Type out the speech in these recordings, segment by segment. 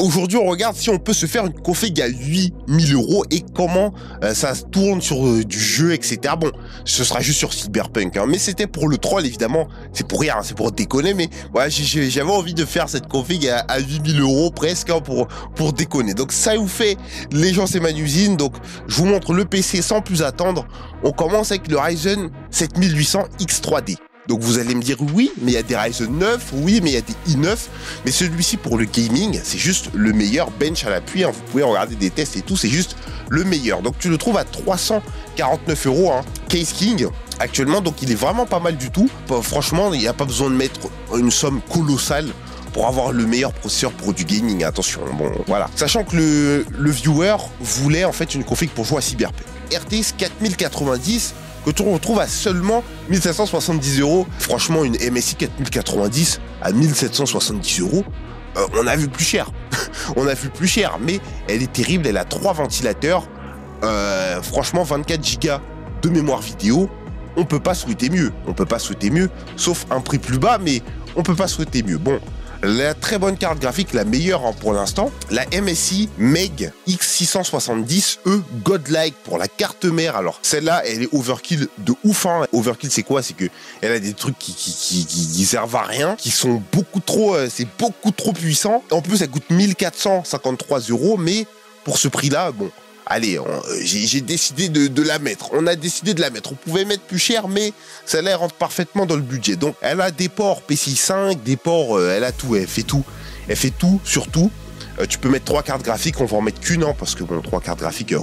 Aujourd'hui, on regarde si on peut se faire une config à 8000 € et comment ça se tourne sur du jeu, etc. Bon, ce sera juste sur Cyberpunk, hein, mais c'était pour le troll, évidemment. C'est pour rien, hein, c'est pour déconner, mais ouais, j'avais envie de faire cette config à 8000 € presque, hein, pour déconner. Donc ça vous fait, les gens, c'est Manusine. Donc je vous montre le PC sans plus attendre. On commence avec le Ryzen 7800 X3D. Donc vous allez me dire oui, mais il y a des Ryzen 9, oui, mais il y a des i9, mais celui-ci pour le gaming, c'est juste le meilleur, bench à l'appui, hein, vous pouvez regarder des tests et tout, c'est juste le meilleur. Donc tu le trouves à 349 €, hein, Case King actuellement, donc il est vraiment pas mal du tout. Franchement, il n'y a pas besoin de mettre une somme colossale pour avoir le meilleur processeur pour du gaming, attention, bon, voilà. Sachant que le viewer voulait en fait une config pour jouer à Cyberpunk. RTX 4090, que tu retrouves à seulement 1770 €. Franchement, une MSI 4090 à 1770 €, on a vu plus cher. On a vu plus cher, mais elle est terrible, elle a 3 ventilateurs. Franchement, 24 Go de mémoire vidéo, on peut pas souhaiter mieux. On peut pas souhaiter mieux, sauf un prix plus bas, mais on peut pas souhaiter mieux. Bon, la très bonne carte graphique, la meilleure, hein, pour l'instant, la MSI MEG X670E Godlike pour la carte mère. Alors celle-là, elle est overkill de ouf, hein. Overkill, c'est quoi? C'est que elle a des trucs qui servent à rien, qui sont beaucoup trop, c'est beaucoup trop puissant. En plus, elle coûte 1453 €, mais pour ce prix-là, bon. Allez, j'ai décidé de la mettre. On a décidé de la mettre. On pouvait mettre plus cher, mais celle-là, elle rentre parfaitement dans le budget. Donc, elle a des ports PCI 5, des ports, elle a tout, elle fait tout. Elle fait tout, surtout. Tu peux mettre 3 cartes graphiques, on va en mettre qu'une, hein, parce que bon, 3 cartes graphiques,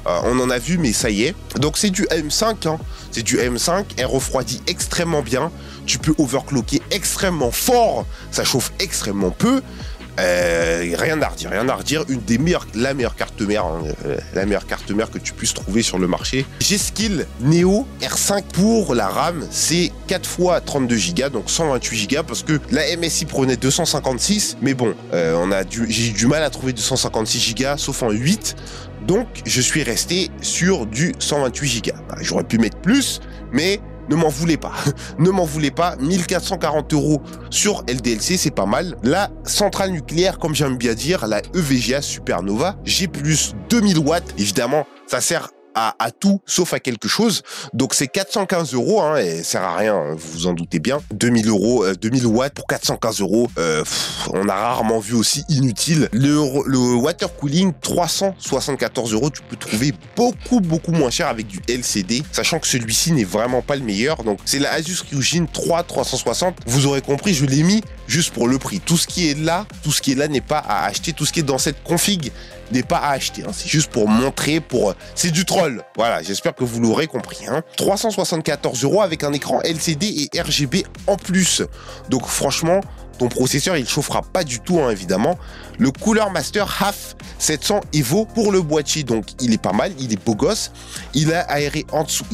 on en a vu, mais ça y est. Donc, c'est du M5, hein. C'est du M5, elle refroidit extrêmement bien. Tu peux overclocker extrêmement fort, ça chauffe extrêmement peu. Rien à redire, la meilleure carte mère, hein, la meilleure carte mère que tu puisses trouver sur le marché. G-Skill Neo R5 pour la RAM, c'est 4 fois 32 Go, donc 128 Go, parce que la MSI prenait 256, mais bon, j'ai eu du mal à trouver 256 Go, sauf en 8, donc je suis resté sur du 128 Go. J'aurais pu mettre plus, mais ne m'en voulez pas, ne m'en voulez pas, 1440 € sur LDLC, c'est pas mal. La centrale nucléaire, comme j'aime bien dire, la EVGA Supernova, G+, 2000 watts, évidemment, ça sert à tout, sauf à quelque chose. Donc c'est 415 €, hein, et ça sert à rien, hein, vous vous en doutez bien. 2000 €, 2000 watts pour 415 €, on a rarement vu aussi inutile. Le water cooling, 374 €, tu peux trouver beaucoup moins cher avec du LCD, sachant que celui-ci n'est vraiment pas le meilleur. Donc c'est la Asus Ryujin 3 360. Vous aurez compris, je l'ai mis juste pour le prix. Tout ce qui est là n'est pas à acheter. Tout ce qui est dans cette config n'est pas à acheter, hein. C'est juste pour montrer, c'est du troll. Voilà, j'espère que vous l'aurez compris, hein. 374 € avec un écran LCD et RGB en plus. Donc franchement, ton processeur, il chauffera pas du tout, hein, évidemment. Le Cooler Master HAF 700 Evo pour le boîtier, donc il est pas mal, il est beau gosse. Il est aéré en dessous,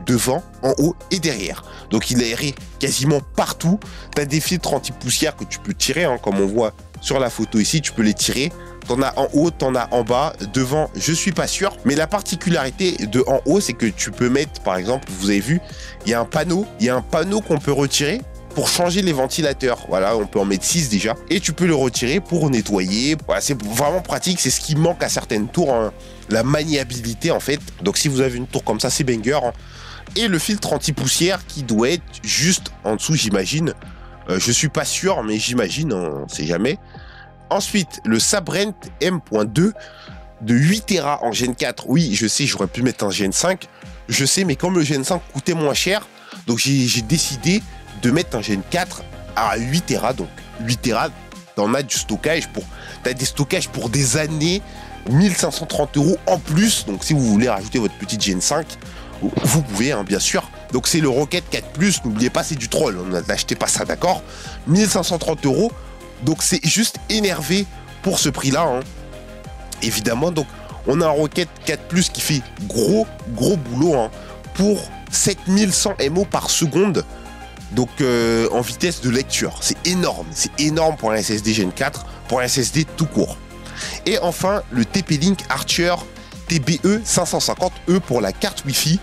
devant, en haut et derrière. Donc il est aéré quasiment partout. Tu as des filtres anti-poussière que tu peux tirer, hein, comme on voit sur la photo ici, tu peux les tirer. T'en as en haut, t'en as en bas, devant, je suis pas sûr. Mais la particularité de en haut, c'est que tu peux mettre, par exemple, vous avez vu, il y a un panneau qu'on peut retirer pour changer les ventilateurs. Voilà, on peut en mettre 6 déjà. Et tu peux le retirer pour nettoyer. Voilà, c'est vraiment pratique, c'est ce qui manque à certaines tours, hein, la maniabilité en fait. Donc si vous avez une tour comme ça, c'est banger, hein. Et le filtre anti-poussière qui doit être juste en dessous, j'imagine. Je suis pas sûr, mais j'imagine, on sait jamais. Ensuite, le Sabrent M.2 de 8 Tera en Gen 4. Oui, je sais, j'aurais pu mettre un Gen 5. Je sais, mais comme le Gen 5 coûtait moins cher, donc j'ai décidé de mettre un Gen 4 à 8 Tera. Donc 8 Tera, t'en as du stockage t'as des stockages pour des années, 1530 € en plus. Donc si vous voulez rajouter votre petite Gen 5, vous pouvez, hein, bien sûr. Donc c'est le Rocket 4+, n'oubliez pas, c'est du troll, n'achetez pas ça, d'accord. 1530 €. Donc c'est juste énervé pour ce prix-là, hein. Évidemment, donc on a un Rocket 4+ qui fait gros boulot, hein, pour 7100 MO par seconde. Donc en vitesse de lecture, c'est énorme pour un SSD Gen 4, pour un SSD tout court. Et enfin le TP-Link Archer TBE 550E pour la carte Wi-Fi.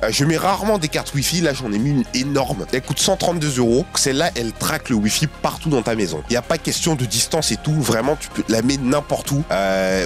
Je mets rarement des cartes Wi-Fi, là j'en ai mis une énorme. Elle coûte 132 €. Celle-là, elle traque le Wi-Fi partout dans ta maison. Il n'y a pas question de distance et tout, vraiment tu peux la mettre n'importe où.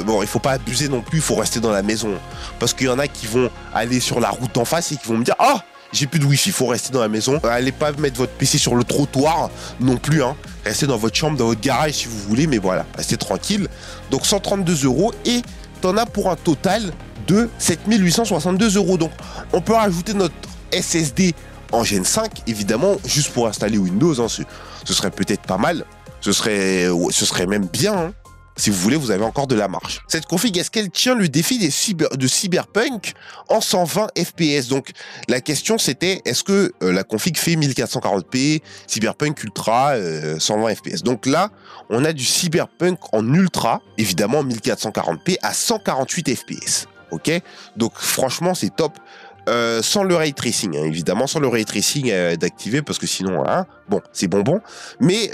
Bon, il faut pas abuser non plus, il faut rester dans la maison. Parce qu'il y en a qui vont aller sur la route d'en face et qui vont me dire « Ah, j'ai plus de Wi-Fi, il faut rester dans la maison. » Allez pas mettre votre PC sur le trottoir non plus, hein. Restez dans votre chambre, dans votre garage si vous voulez, mais voilà, restez tranquille. Donc 132 € et t'en as pour un total de 7862 €. Donc on peut rajouter notre SSD en Gen 5, évidemment, juste pour installer Windows, hein. Ce serait peut-être pas mal, ce serait même bien, hein. Si vous voulez, vous avez encore de la marge. Cette config, est-ce qu'elle tient le défi de Cyberpunk en 120 FPS? Donc, la question, c'était, est-ce que la config fait 1440p, Cyberpunk Ultra, 120 FPS? Donc là, on a du Cyberpunk en Ultra, évidemment 1440p à 148 FPS. Ok? Donc, franchement, c'est top. Sans le ray tracing, hein, évidemment, sans le ray tracing d'activer, parce que sinon, hein, bon, c'est bonbon. Mais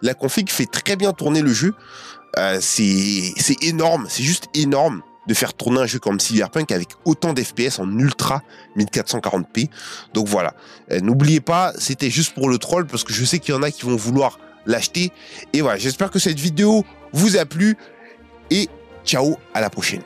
la config fait très bien tourner le jeu. C'est énorme, c'est juste énorme de faire tourner un jeu comme Cyberpunk avec autant d'FPS en ultra 1440p. Donc voilà, n'oubliez pas, c'était juste pour le troll, parce que je sais qu'il y en a qui vont vouloir l'acheter. Et voilà, j'espère que cette vidéo vous a plu. Et ciao, à la prochaine.